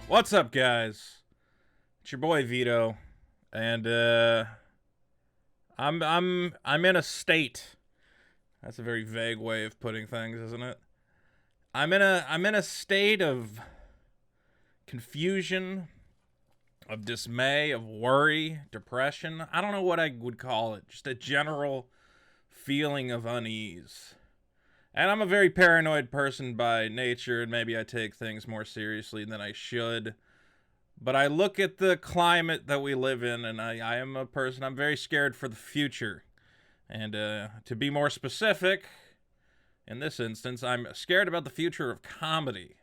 What's up, guys? It's your boy Vito, and I'm in a state. That's a very vague way of putting things, isn't it? I'm in a state of confusion, of dismay, of worry, depression. I don't know what I would call it. Just a general feeling of unease. And I'm a very paranoid person by nature, and maybe I take things more seriously than I should. But I look at the climate that we live in, and I am a person, I'm very scared for the future. And to be more specific, in this instance, I'm scared about the future of comedy.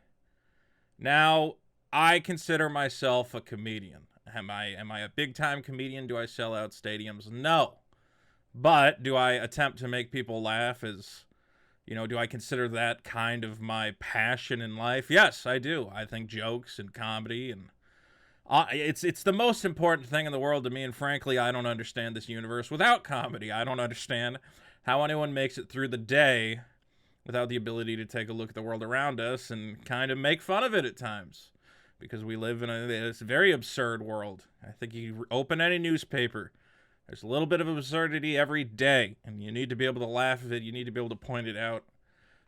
Now, I consider myself a comedian. Am I a big-time comedian? Do I sell out stadiums? No. But do I attempt to make people laugh do I consider that kind of my passion in life? Yes, I do. I think jokes and comedy and it's the most important thing in the world to me, and frankly, I don't understand this universe without comedy. I don't understand how anyone makes it through the day without the ability to take a look at the world around us and kind of make fun of it at times. Because we live in this very absurd world. I think you open any newspaper, there's a little bit of absurdity every day, and you need to be able to laugh at it. You need to be able to point it out.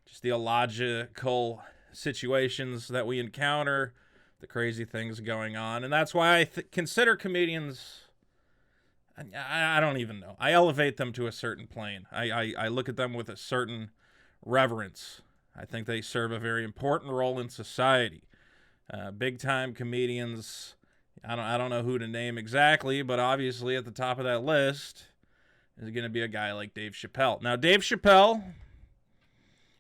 Just the illogical situations that we encounter, the crazy things going on. And that's why I consider comedians, I don't even know. I elevate them to a certain plane. I look at them with a certain reverence. I think they serve a very important role in society. Big-time comedians, I don't know who to name exactly, but obviously at the top of that list is going to be a guy like Dave Chappelle. Now, Dave Chappelle,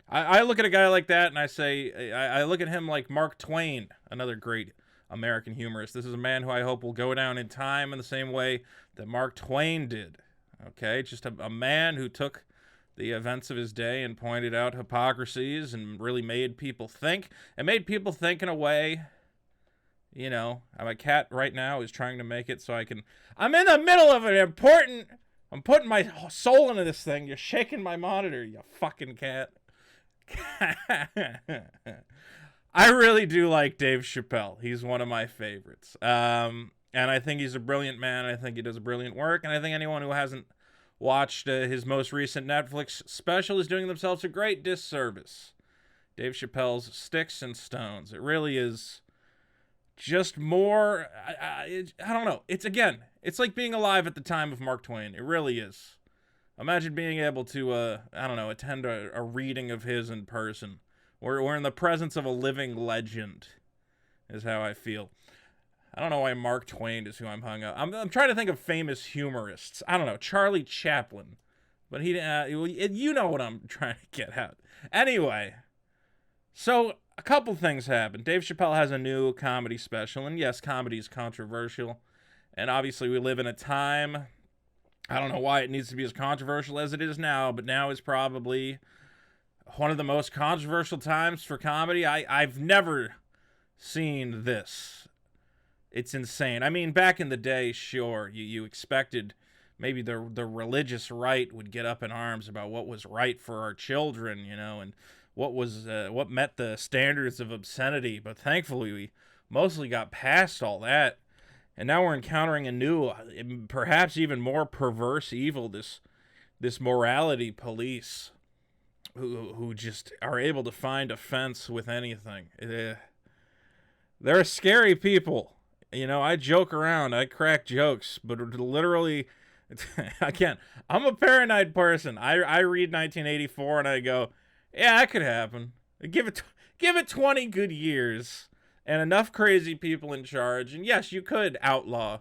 I look at a guy like that and I say, I look at him like Mark Twain, another great American humorist. This is a man who I hope will go down in time in the same way that Mark Twain did. Okay, just a man who took the events of his day and pointed out hypocrisies and really made people think. And made people think in a way, my cat right now is trying to make it so I'm in the middle of I'm putting my soul into this thing. You're shaking my monitor, you fucking cat. I really do like Dave Chappelle. He's one of my favorites. And I think he's a brilliant man. I think he does brilliant work. And I think anyone who hasn't watched his most recent Netflix special is doing themselves a great disservice. Dave Chappelle's Sticks and Stones. It really is just more, I don't know. It's like being alive at the time of Mark Twain. It really is. Imagine being able to, attend a reading of his in person. We're in the presence of a living legend, is how I feel. I don't know why Mark Twain is who I'm hung up. I'm trying to think of famous humorists. I don't know, Charlie Chaplin. But you know what I'm trying to get at. Anyway, so a couple things happened. Dave Chappelle has a new comedy special, and yes, comedy is controversial. And obviously we live in a time, I don't know why it needs to be as controversial as it is now, but now is probably one of the most controversial times for comedy. I've never seen this. It's insane. I mean, back in the day, sure, you expected maybe the religious right would get up in arms about what was right for our children, and what met the standards of obscenity. But thankfully, we mostly got past all that, and now we're encountering a new, perhaps even more perverse evil. This morality police, who just are able to find offense with anything. They're scary people. I joke around, I crack jokes, but literally, I can't. I'm a paranoid person. I read 1984 and I go, yeah, that could happen. Give it 20 good years and enough crazy people in charge, and yes, you could outlaw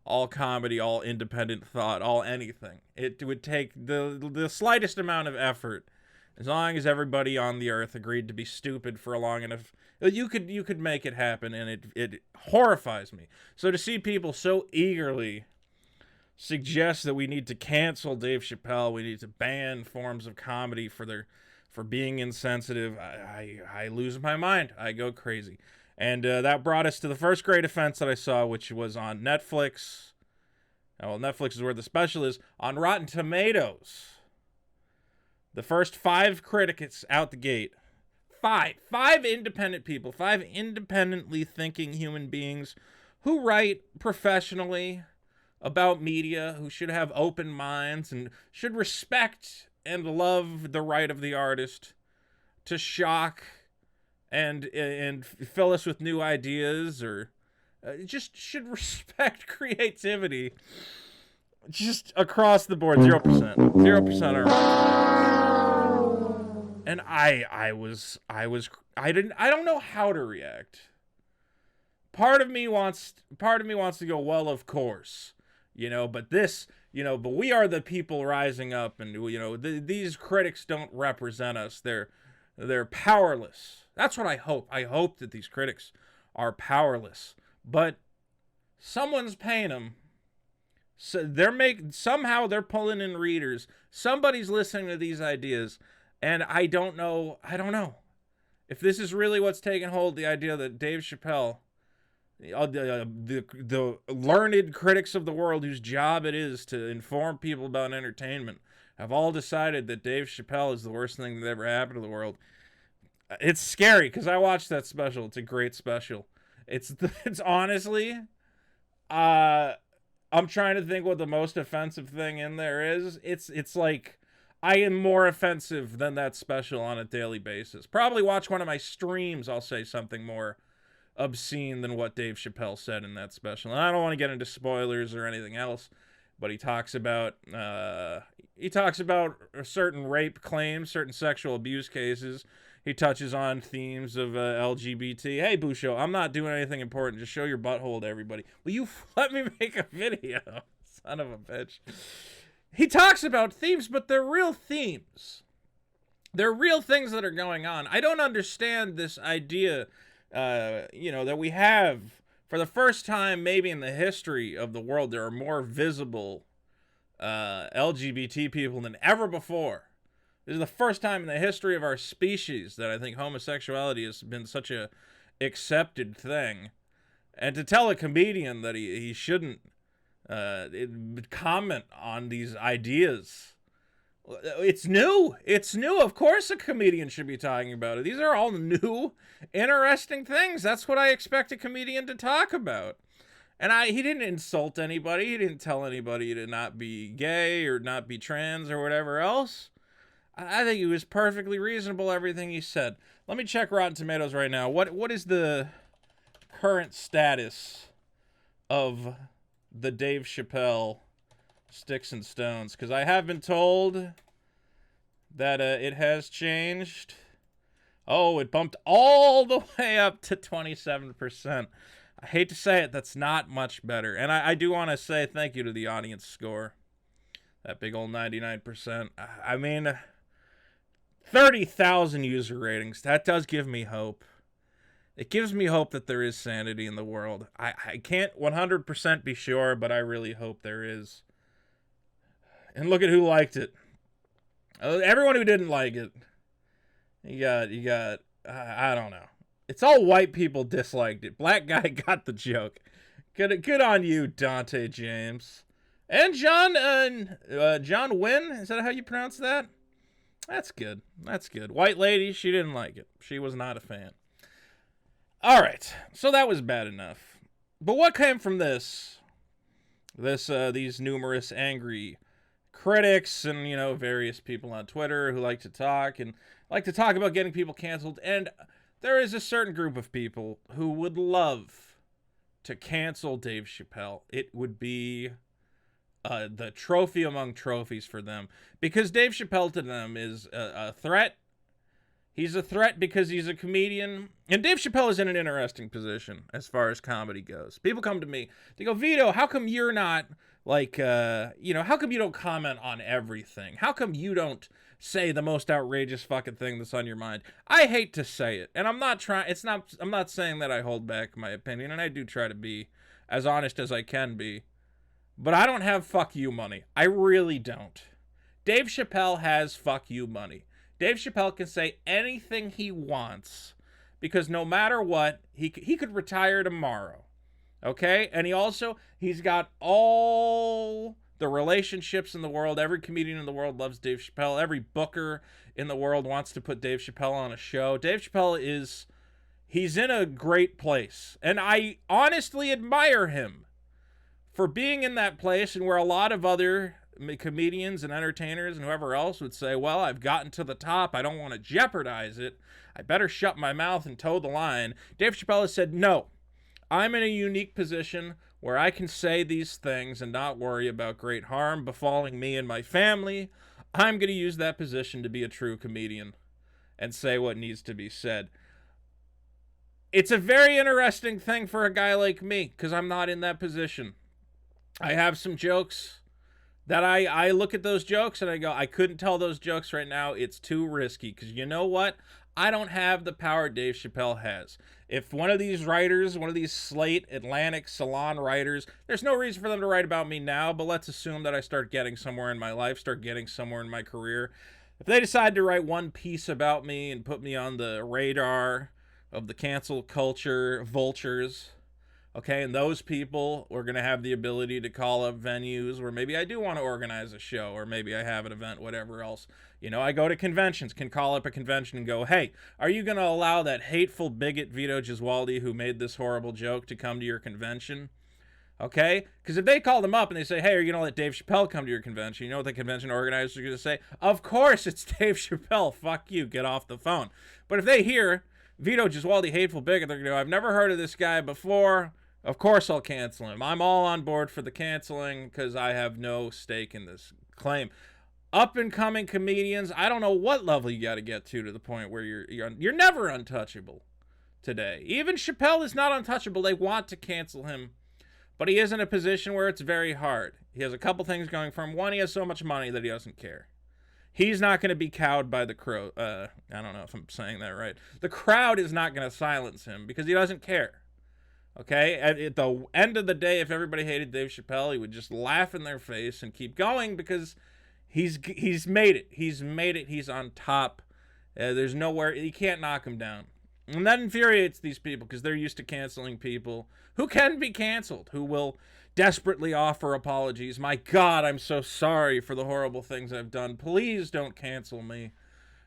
all comedy, all independent thought, all anything. It would take the slightest amount of effort, as long as everybody on the earth agreed to be stupid for a long enough. You could make it happen, and it horrifies me. So to see people so eagerly suggest that we need to cancel Dave Chappelle, we need to ban forms of comedy for being insensitive, I lose my mind. I go crazy. And that brought us to the first great offense that I saw, which was on Netflix. Well, Netflix is where the special is. On Rotten Tomatoes, the first 5 critics out the gate, five independent people, five independently thinking human beings who write professionally about media, who should have open minds and should respect and love the right of the artist to shock and fill us with new ideas, or just should respect creativity just across the board. 0%. 0% are right. And I don't know how to react. Part of me wants to go, well, of course, but we are the people rising up, and these critics don't represent us. They're powerless. That's what I hope. I hope that these critics are powerless, but someone's paying them. So somehow they're pulling in readers. Somebody's listening to these ideas, and I don't know if this is really what's taking hold. The idea that Dave Chappelle, the learned critics of the world whose job it is to inform people about entertainment, have all decided that Dave Chappelle is the worst thing that ever happened to the world. It's scary because I watched that special. It's a great special. It's honestly, I'm trying to think what the most offensive thing in there is. It's like I am more offensive than that special on a daily basis. Probably watch one of my streams. I'll say something more obscene than what Dave Chappelle said in that special. And I don't want to get into spoilers or anything else, but he talks about certain rape claims, certain sexual abuse cases. He touches on themes of LGBT. Hey, Busho, I'm not doing anything important. Just show your butthole to everybody. Will you let me make a video? Son of a bitch. He talks about themes, but they're real themes. They're real things that are going on. I don't understand this idea, that we have, for the first time maybe in the history of the world, there are more visible LGBT people than ever before. This is the first time in the history of our species that I think homosexuality has been such a accepted thing. And to tell a comedian that he shouldn't comment on these ideas, it's new. It's new. Of course a comedian should be talking about it. These are all new, interesting things. That's what I expect a comedian to talk about. And he didn't insult anybody. He didn't tell anybody to not be gay or not be trans or whatever else. I think it was perfectly reasonable, everything he said. Let me check Rotten Tomatoes right now. What is the current status of the Dave Chappelle Sticks and Stones? Because I have been told that it has changed. Oh, it bumped all the way up to 27%. I hate to say it, that's not much better. And I do want to say thank you to the audience score. That big old 99%. I mean, 30,000 user ratings. That does give me hope. It gives me hope that there is sanity in the world. I can't 100% be sure, but I really hope there is. And look at who liked it. Everyone who didn't like it. You got, I don't know. It's all white people disliked it. Black guy got the joke. Good on you, Dante James. And John Wynn. Is that how you pronounce that? That's good. That's good. White lady, she didn't like it. She was not a fan. All right. So that was bad enough. But what came from this? These numerous angry critics and, various people on Twitter who like to talk about getting people canceled. And there is a certain group of people who would love to cancel Dave Chappelle. It would be the trophy among trophies for them, because Dave Chappelle to them is a threat. He's a threat because he's a comedian, and Dave Chappelle is in an interesting position as far as comedy goes. People come to me, they go, Vito, how come you're not how come you don't comment on everything? How come you don't say the most outrageous fucking thing that's on your mind? I hate to say it, and I'm not saying that I hold back my opinion, and I do try to be as honest as I can be. But I don't have fuck you money. I really don't. Dave Chappelle has fuck you money. Dave Chappelle can say anything he wants, because no matter what, he could retire tomorrow. Okay? And he's got all the relationships in the world. Every comedian in the world loves Dave Chappelle. Every booker in the world wants to put Dave Chappelle on a show. Dave Chappelle he's in a great place. And I honestly admire him for being in that place, and where a lot of other comedians and entertainers and whoever else would say, well, I've gotten to the top. I don't want to jeopardize it. I better shut my mouth and toe the line. Dave Chappelle has said, no, I'm in a unique position where I can say these things and not worry about great harm befalling me and my family. I'm going to use that position to be a true comedian and say what needs to be said. It's a very interesting thing for a guy like me, because I'm not in that position. I have some jokes that I look at those jokes and I go, I couldn't tell those jokes right now. It's too risky, because you know what? I don't have the power Dave Chappelle has. If one of these writers, one of these Slate, Atlantic, Salon writers, there's no reason for them to write about me now, but let's assume that I start getting somewhere in my life, start getting somewhere in my career. If they decide to write one piece about me and put me on the radar of the cancel culture vultures, okay, and those people are going to have the ability to call up venues where maybe I do want to organize a show, or maybe I have an event, whatever else. You know, I go to conventions, can call up a convention and go, hey, are you going to allow that hateful bigot Vito Gesualdi who made this horrible joke to come to your convention? Okay? Because if they call them up and they say, hey, are you going to let Dave Chappelle come to your convention? You know what the convention organizers are going to say? Of course it's Dave Chappelle. Fuck you. Get off the phone. But if they hear Vito Gesualdi, hateful bigot, they're going to go, I've never heard of this guy before. Of course I'll cancel him. I'm all on board for the canceling because I have no stake in this claim. Up-and-coming comedians, I don't know what level you got to get to the point where you're never untouchable today. Even Chappelle is not untouchable. They want to cancel him, but he is in a position where it's very hard. He has a couple things going for him. One, he has so much money that he doesn't care. He's not going to be cowed by the crowd. I don't know if I'm saying that right. The crowd is not going to silence him because he doesn't care. Okay? At the end of the day, if everybody hated Dave Chappelle, he would just laugh in their face and keep going because he's made it. He's made it. He's on top. There's nowhere. You can't knock him down. And that infuriates these people because they're used to canceling people who can be canceled, who will desperately offer apologies. My God, I'm so sorry for the horrible things I've done. Please don't cancel me.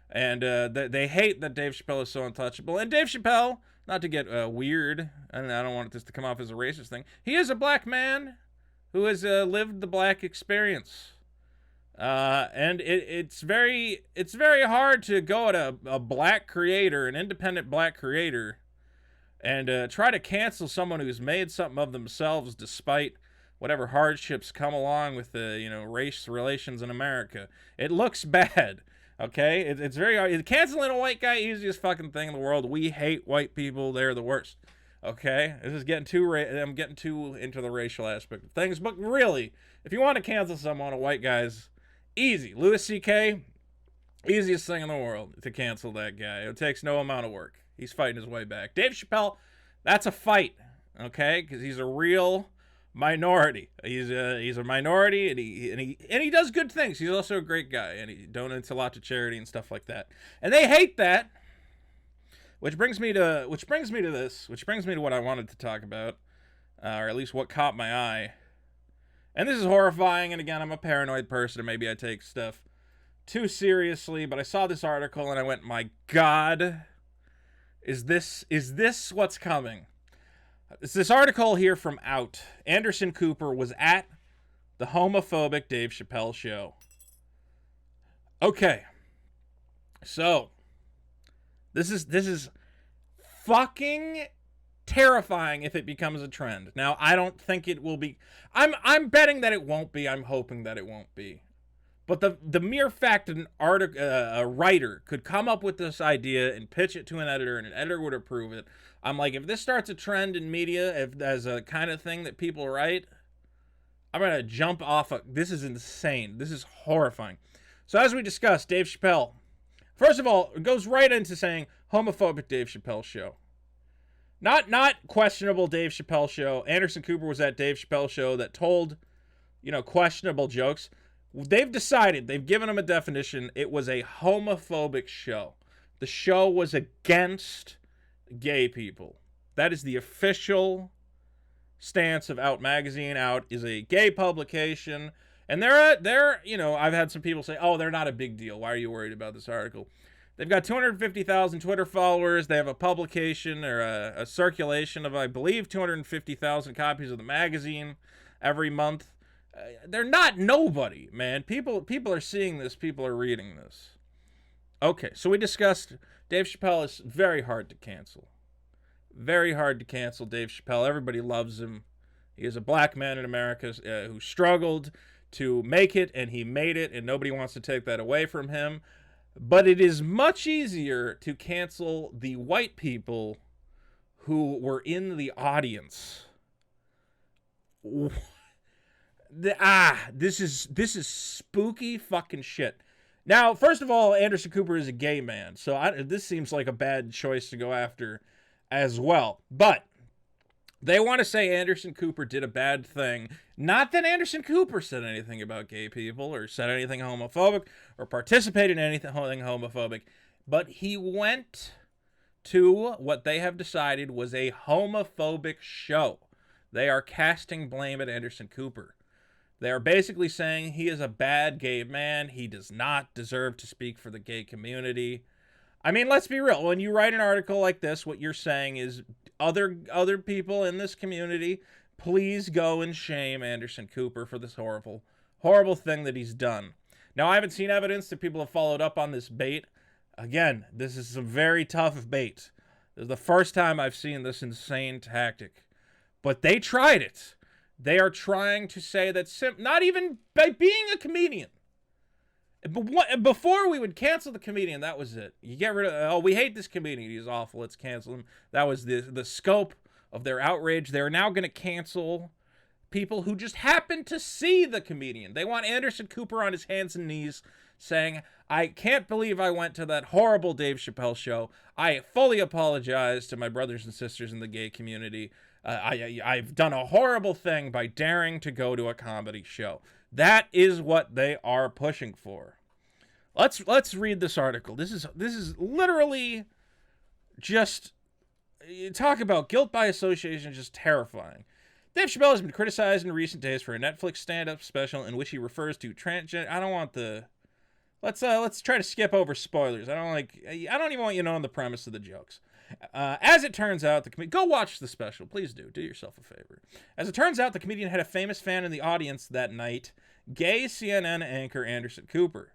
And they hate that Dave Chappelle is so untouchable. And Dave Chappelle, not to get weird, and I don't want this to come off as a racist thing, he is a black man who has lived the black experience. And it's very hard to go at a black creator, an independent black creator, and try to cancel someone who's made something of themselves despite whatever hardships come along with the race relations in America. It looks bad. Okay, it's very hard. Canceling a white guy, easiest fucking thing in the world. We hate white people; they're the worst. Okay, this is getting I'm getting too into the racial aspect of things. But really, if you want to cancel someone, a white guy's easy. Louis C.K., easiest thing in the world to cancel that guy. It takes no amount of work. He's fighting his way back. Dave Chappelle, that's a fight. Okay, because he's a real minority. He's a minority, and he does good things. He's also a great guy, and he donates a lot to charity and stuff like that. And they hate that, which brings me to what I wanted to talk about, or at least what caught my eye. And this is horrifying. And again, I'm a paranoid person, and maybe I take stuff too seriously. But I saw this article, and I went, "My God, is this what's coming?" It's this article here from Out. Anderson Cooper was at the homophobic Dave Chappelle show. Okay. So, this is fucking terrifying if it becomes a trend. Now, I don't think it will be. I'm betting that it won't be. I'm hoping that it won't be. But the mere fact that a writer could come up with this idea and pitch it to an editor, and an editor would approve it, I'm like, if this starts a trend in media, if as a kind of thing that people write, I'm going to jump off of. This is insane. This is horrifying. So as we discussed, Dave Chappelle, first of all, it goes right into saying homophobic Dave Chappelle show. Not questionable Dave Chappelle show. Anderson Cooper was at Dave Chappelle show that told, questionable jokes. They've decided, they've given him a definition. It was a homophobic show. The show was against gay people. That is the official stance of Out magazine. Out is a gay publication. And they're, I've had some people say, oh, they're not a big deal. Why are you worried about this article? They've got 250,000 Twitter followers. They have a publication or a circulation of, I believe, 250,000 copies of the magazine every month. They're not nobody, man. People are seeing this. People are reading this. Okay, so we discussed Dave Chappelle is very hard to cancel. Very hard to cancel Dave Chappelle. Everybody loves him. He is a black man in America who struggled to make it, and he made it, and nobody wants to take that away from him. But it is much easier to cancel the white people who were in the audience. This is spooky fucking shit. Now, first of all, Anderson Cooper is a gay man, so this seems like a bad choice to go after as well. But they want to say Anderson Cooper did a bad thing. Not that Anderson Cooper said anything about gay people or said anything homophobic or participated in anything homophobic, but he went to what they have decided was a homophobic show. They are casting blame at Anderson Cooper. They are basically saying he is a bad gay man. He does not deserve to speak for the gay community. I mean, let's be real. When you write an article like this, what you're saying is other people in this community, please go and shame Anderson Cooper for this horrible, horrible thing that he's done. Now, I haven't seen evidence that people have followed up on this bait. Again, this is some very tough bait. This is the first time I've seen this insane tactic. But they tried it. They are trying to say that not even by being a comedian. Before we would cancel the comedian, that was it. You get rid of, we hate this comedian, he's awful, let's cancel him. That was the scope of their outrage. They're now going to cancel people who just happen to see the comedian. They want Anderson Cooper on his hands and knees saying, I can't believe I went to that horrible Dave Chappelle show. I fully apologize to my brothers and sisters in the gay community. I've done a horrible thing by daring to go to a comedy show. That is what they are pushing for. Let's read this article. This is literally just, talk about guilt by association, just terrifying. Dave Chappelle has been criticized in recent days for a Netflix stand-up special in which he refers to transgender. I don't want the. Let's try to skip over spoilers. I don't even want you knowing the premise of the jokes. As it turns out, go watch the special. Please do yourself a favor. As it turns out, the comedian had a famous fan in the audience that night, gay CNN anchor Anderson Cooper.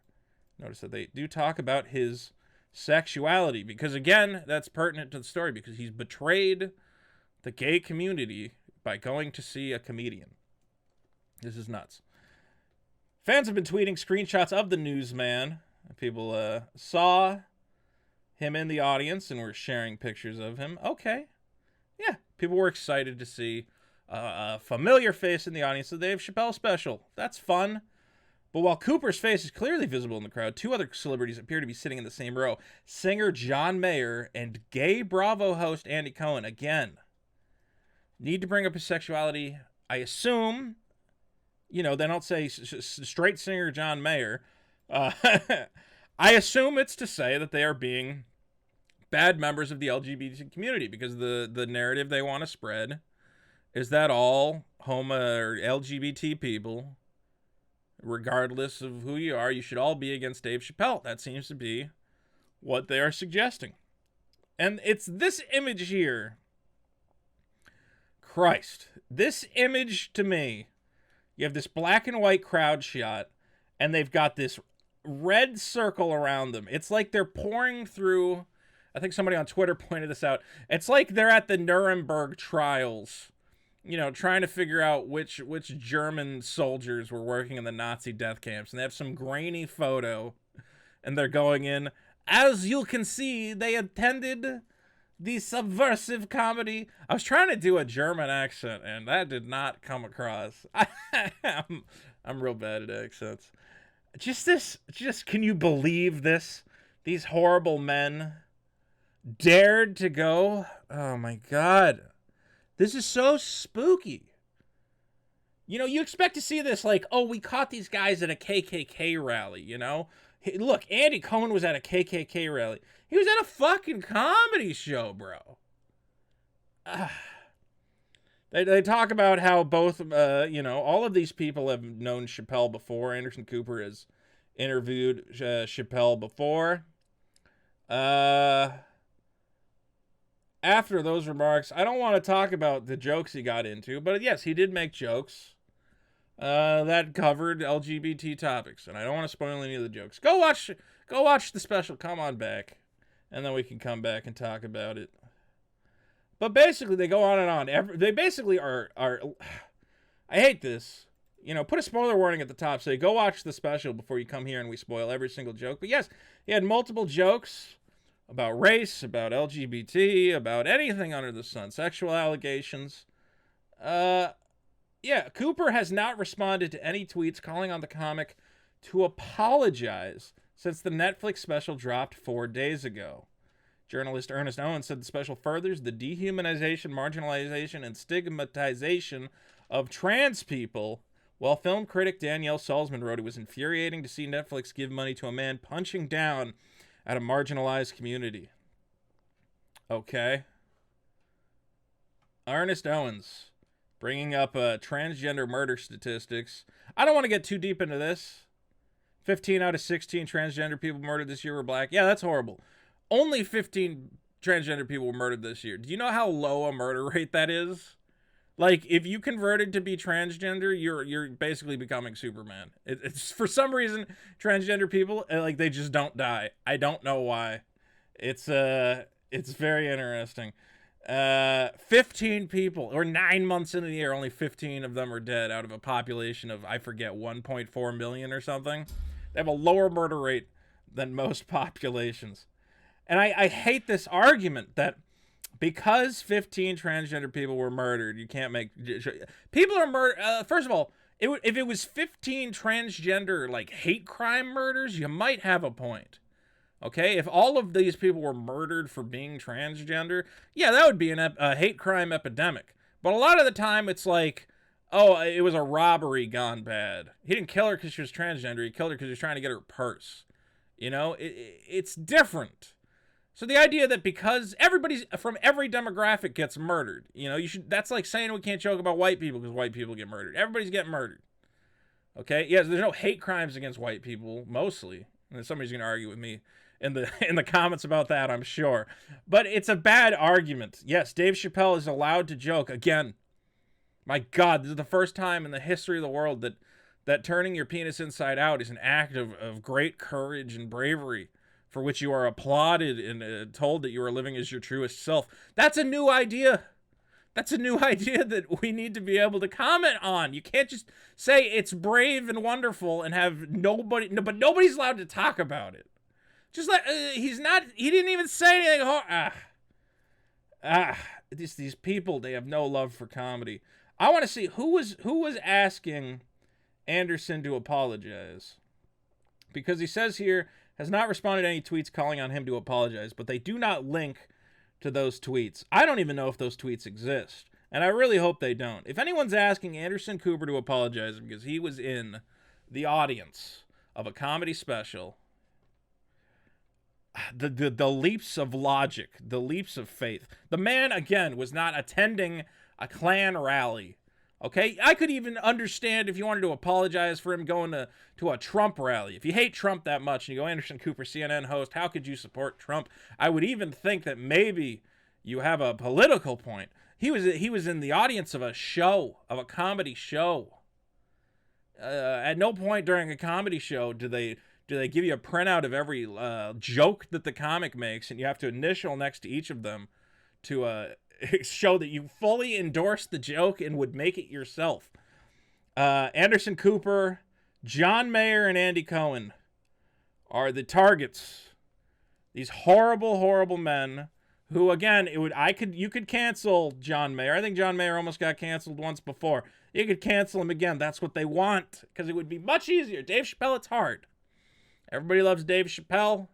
Notice that they do talk about his sexuality, because again, that's pertinent to the story, because he's betrayed the gay community by going to see a comedian. This is nuts. Fans have been tweeting screenshots of the newsman. People saw him in the audience and were sharing pictures of him. Okay. Yeah, people were excited to see a familiar face in the audience of the Dave Chappelle special. That's fun. But while Cooper's face is clearly visible in the crowd, two other celebrities appear to be sitting in the same row. Singer John Mayer and gay Bravo host Andy Cohen. Again, need to bring up his sexuality. I assume, they don't say straight singer John Mayer. I assume it's to say that they are being bad members of the LGBT community, because the narrative they want to spread is that all homo or LGBT people, regardless of who you are, you should all be against Dave Chappelle. That seems to be what they are suggesting. And it's this image here. Christ. This image to me, you have this black and white crowd shot, and they've got this red circle around them. It's like they're pouring through, I think somebody on Twitter pointed this out, it's like they're at the Nuremberg trials, trying to figure out which German soldiers were working in the Nazi death camps. And they have some grainy photo, and they're going in. As you can see, they attended the subversive comedy. I was trying to do a German accent, and that did not come across. I'm real bad at accents. Can you believe this? These horrible men dared to go. Oh my God. This is so spooky. You expect to see this like, oh, we caught these guys at a KKK rally, Hey, look, Andy Cohen was at a KKK rally. He was at a fucking comedy show, bro. They talk about how both, all of these people have known Chappelle before. Anderson Cooper has interviewed Chappelle before. Uh, After those remarks, I don't want to talk about the jokes he got into, but yes, he did make jokes that covered LGBT topics, and I don't want to spoil any of the jokes. Go watch the special. Come on back, and then we can come back and talk about it. But basically, they go on and on. They basically are. I hate this. Put a spoiler warning at the top. Say, go watch the special before you come here and we spoil every single joke. But yes, he had multiple jokes about race, about LGBT, about anything under the sun, sexual allegations. Cooper has not responded to any tweets calling on the comic to apologize since the Netflix special dropped 4 days ago. Journalist Ernest Owens said the special furthers the dehumanization, marginalization, and stigmatization of trans people, while film critic Danielle Salzman wrote it was infuriating to see Netflix give money to a man punching down at a marginalized community. Okay. Ernest Owens, bringing up transgender murder statistics. I don't want to get too deep into this. 15 out of 16 transgender people murdered this year were black. Yeah, that's horrible. Only 15 transgender people were murdered this year. Do you know how low a murder rate that is? Like, if you converted to be transgender, you're basically becoming Superman. It's for some reason, transgender people, they just don't die. I don't know why. It's very interesting. 15 people, or 9 months into the year, only 15 of them are dead out of a population of, I forget, 1.4 million or something. They have a lower murder rate than most populations. And I hate this argument that because 15 transgender people were murdered, you can't make... People are murdered... first of all, if it was 15 transgender, hate crime murders, you might have a point. Okay? If all of these people were murdered for being transgender, yeah, that would be a hate crime epidemic. But a lot of the time, it's like, oh, it was a robbery gone bad. He didn't kill her because she was transgender. He killed her because he was trying to get her purse. It's different. So the idea that because everybody's from every demographic gets murdered, that's like saying we can't joke about white people because white people get murdered. Everybody's getting murdered. Okay? Yes, there's no hate crimes against white people, mostly. And somebody's going to argue with me in the comments about that, I'm sure. But it's a bad argument. Yes, Dave Chappelle is allowed to joke. Again, my God, this is the first time in the history of the world that turning your penis inside out is an act of great courage and bravery, for which you are applauded and told that you are living as your truest self. That's a new idea. That's a new idea that we need to be able to comment on. You can't just say it's brave and wonderful and have nobody, but nobody's allowed to talk about it. Just like, he didn't even say anything. These people, they have no love for comedy. I want to see who was asking Anderson to apologize. Because he says here, has not responded to any tweets calling on him to apologize, but they do not link to those tweets. I don't even know if those tweets exist, and I really hope they don't. If anyone's asking Anderson Cooper to apologize because he was in the audience of a comedy special, the leaps of logic, the leaps of faith. The man, again, was not attending a Klan rally. Okay, I could even understand if you wanted to apologize for him going to a Trump rally. If you hate Trump that much and you go, Anderson Cooper, CNN host, how could you support Trump? I would even think that maybe you have a political point. He was in the audience of a comedy show. At no point during a comedy show do they give you a printout of every joke that the comic makes, and you have to initial next to each of them to show that you fully endorse the joke and would make it yourself. Anderson Cooper, John Mayer, and Andy Cohen are the targets. These horrible, horrible men who, again, you could cancel John Mayer. I think John Mayer almost got canceled once before. You could cancel him again. That's what they want, because it would be much easier. Dave Chappelle, it's hard. Everybody loves Dave Chappelle.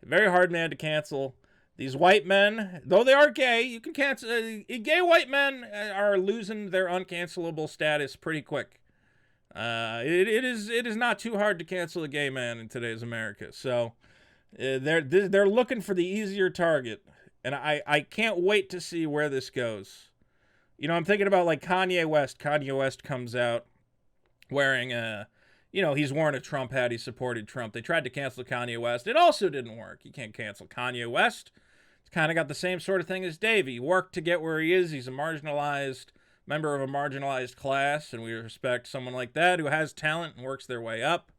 Very hard man to cancel. These white men, though they are gay, you can cancel. Gay white men are losing their uncancelable status pretty quick. It is not too hard to cancel a gay man in today's America. So they're looking for the easier target, and I can't wait to see where this goes. You know, I'm thinking about like Kanye West. Kanye West comes out wearing he's worn a Trump hat. He supported Trump. They tried to cancel Kanye West. It also didn't work. You can't cancel Kanye West. It's kind of got the same sort of thing as Dave. He worked to get where he is. He's a marginalized member of a marginalized class, and we respect someone like that who has talent and works their way up.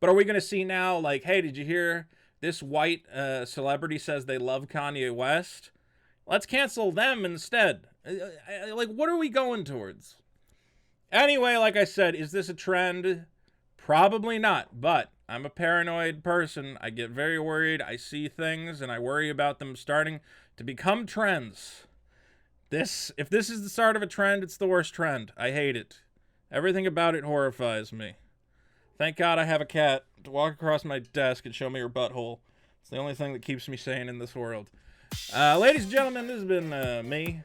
But are we going to see now, like, hey, did you hear this white celebrity says they love Kanye West? Let's cancel them instead. Like, what are we going towards? Anyway, like I said, is this a trend? Probably not, but I'm a paranoid person. I get very worried. I see things, and I worry about them starting to become trends. If this is the start of a trend, it's the worst trend. I hate it. Everything about it horrifies me. Thank God I have a cat to walk across my desk and show me her butthole. It's the only thing that keeps me sane in this world. Ladies and gentlemen, this has been me,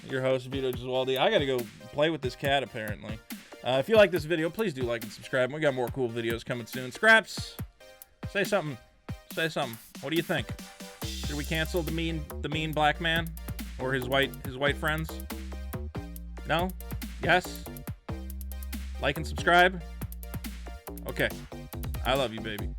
your host, Vito Gesualdi. I gotta go play with this cat, apparently. If you like this video, please do like and subscribe. We got more cool videos coming soon. Scraps, say something. Say something. What do you think? Should we cancel the mean black man or his white friends? No? Yes? Like and subscribe? Okay. I love you, baby.